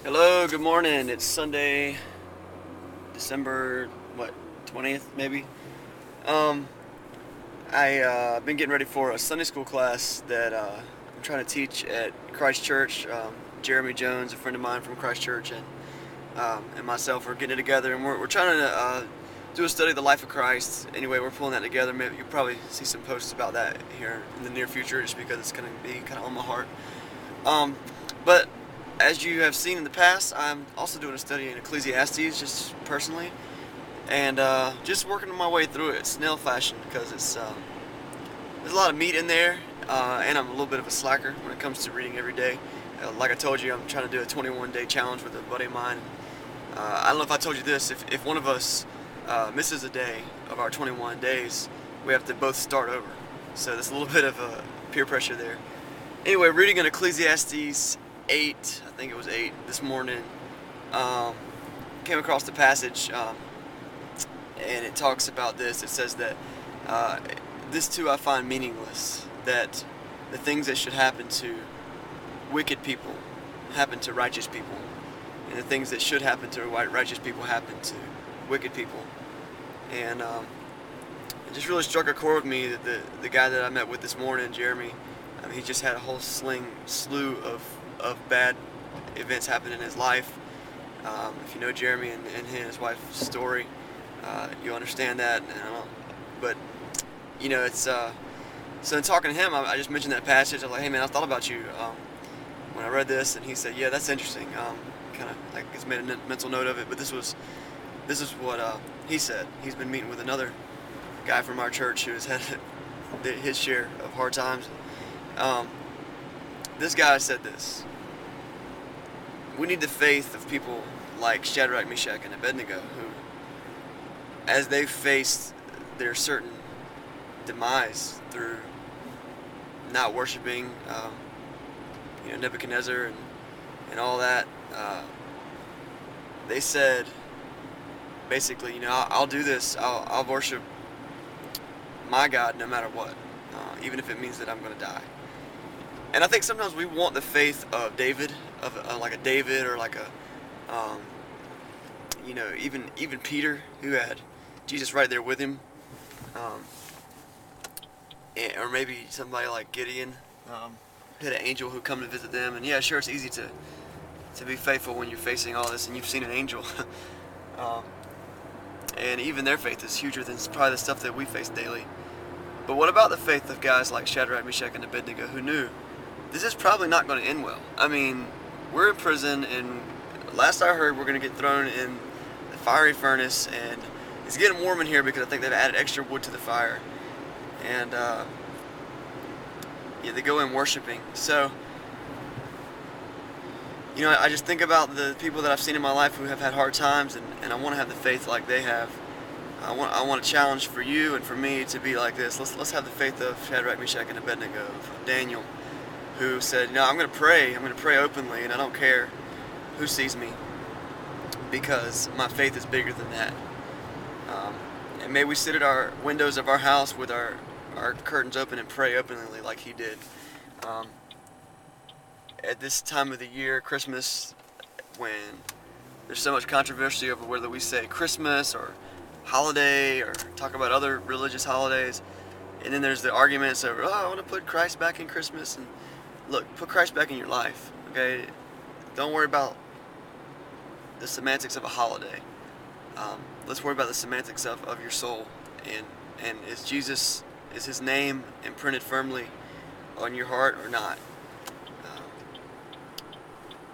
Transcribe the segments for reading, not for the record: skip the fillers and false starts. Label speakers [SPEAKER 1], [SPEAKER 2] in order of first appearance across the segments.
[SPEAKER 1] Hello, good morning. It's Sunday, December, what, 20th maybe? Um, I've been getting ready for a Sunday school class that I'm trying to teach at Christ Church. Jeremy Jones, a friend of mine from Christ Church, and myself are getting it together, and we're trying to do a study of the life of Christ. Anyway, we're pulling that together. Maybe you'll probably see some posts about that here in the near future, just because it's going to be kind of on my heart. Um, but as you have seen in the past, I'm also doing a study in Ecclesiastes, just personally, and just working my way through it, snail fashion, because there's a lot of meat in there, and I'm a little bit of a slacker when it comes to reading every day. Like I told you, I'm trying to do a 21-day challenge with a buddy of mine. I don't know if I told you this. If one of us misses a day of our 21 days, we have to both start over. So there's a little bit of peer pressure there. Anyway, reading in Ecclesiastes 8, I think it was 8 this morning, um, came across the passage, and it talks about this. It says that uh, this too I find meaningless, that the things that should happen to wicked people happen to righteous people, and the things that should happen to righteous people happen to wicked people. And it just really struck a chord with me that the guy that I met with this morning, Jeremy, he just had a whole slew of bad events happen in his life. If you know Jeremy and his wife's story, you understand that. But it's so in talking to him, I just mentioned that passage. I was like, hey man, I thought about you when I read this, and he said, yeah, that's interesting. Kind of like just made a mental note of it. But this is what he said. He's been meeting with another guy from our church who has had his share of hard times. Um, this guy said this: we need the faith of people like Shadrach, Meshach, and Abednego, who, as they faced their certain demise through not worshiping, Nebuchadnezzar and all that, they said, basically, I'll do this. I'll worship my God no matter what, even if it means that I'm going to die. And I think sometimes we want the faith of David, of like a David, or like a, even Peter, who had Jesus right there with him, or maybe somebody like Gideon, had an angel who come to visit them. And yeah, sure, it's easy to be faithful when you're facing all this and you've seen an angel. um, and even their faith is huger than probably the stuff that we face daily. But what about the faith of guys like Shadrach, Meshach, and Abednego, who knew this is probably not going to end well? I mean, we're in prison, and last I heard, we're going to get thrown in the fiery furnace, and it's getting warm in here because I think they've added extra wood to the fire. And they go in worshiping. So, I just think about the people that I've seen in my life who have had hard times, and I want to have the faith like they have. I want a challenge for you and for me to be like this. Let's have the faith of Shadrach, Meshach, and Abednego, of Daniel, who said, I'm going to pray. I'm going to pray openly, and I don't care who sees me, because my faith is bigger than that. And may we sit at our windows of our house with our curtains open and pray openly like he did. At this time of the year, Christmas, when there's so much controversy over whether we say Christmas or holiday or talk about other religious holidays, and then there's the arguments over, I want to put Christ back in Christmas. And look, put Christ back in your life, okay? Don't worry about the semantics of a holiday. Let's worry about the semantics of your soul, and is his name imprinted firmly on your heart or not?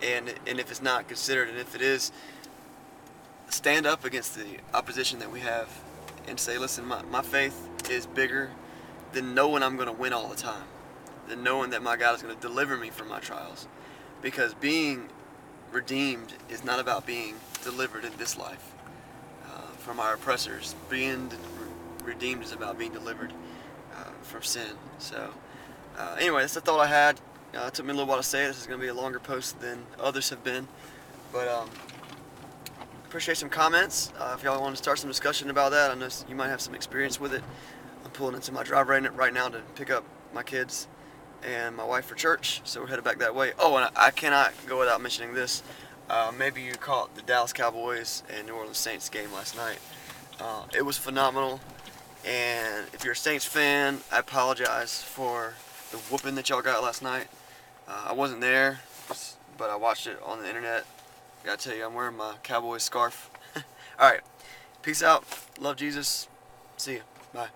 [SPEAKER 1] And if it's not, consider it. And if it is, stand up against the opposition that we have and say, listen, my faith is bigger than knowing I'm going to win all the time, than knowing that my God is going to deliver me from my trials. Because being redeemed is not about being delivered in this life from our oppressors. Being redeemed is about being delivered from sin. So anyway, that's the thought I had. It took me a little while to say it. This is going to be a longer post than others have been. But appreciate some comments. If y'all want to start some discussion about that, I know you might have some experience with it. I'm pulling into my driveway right now to pick up my kids and my wife for church, so we're headed back that way. Oh, and I cannot go without mentioning this. maybe you caught the Dallas Cowboys and New Orleans Saints game last night. It was phenomenal, and if you're a Saints fan, I apologize for the whooping that y'all got last night. I wasn't there, but I watched it on the internet. I gotta tell you, I'm wearing my Cowboys scarf. Alright, peace out. Love Jesus. See you. Bye.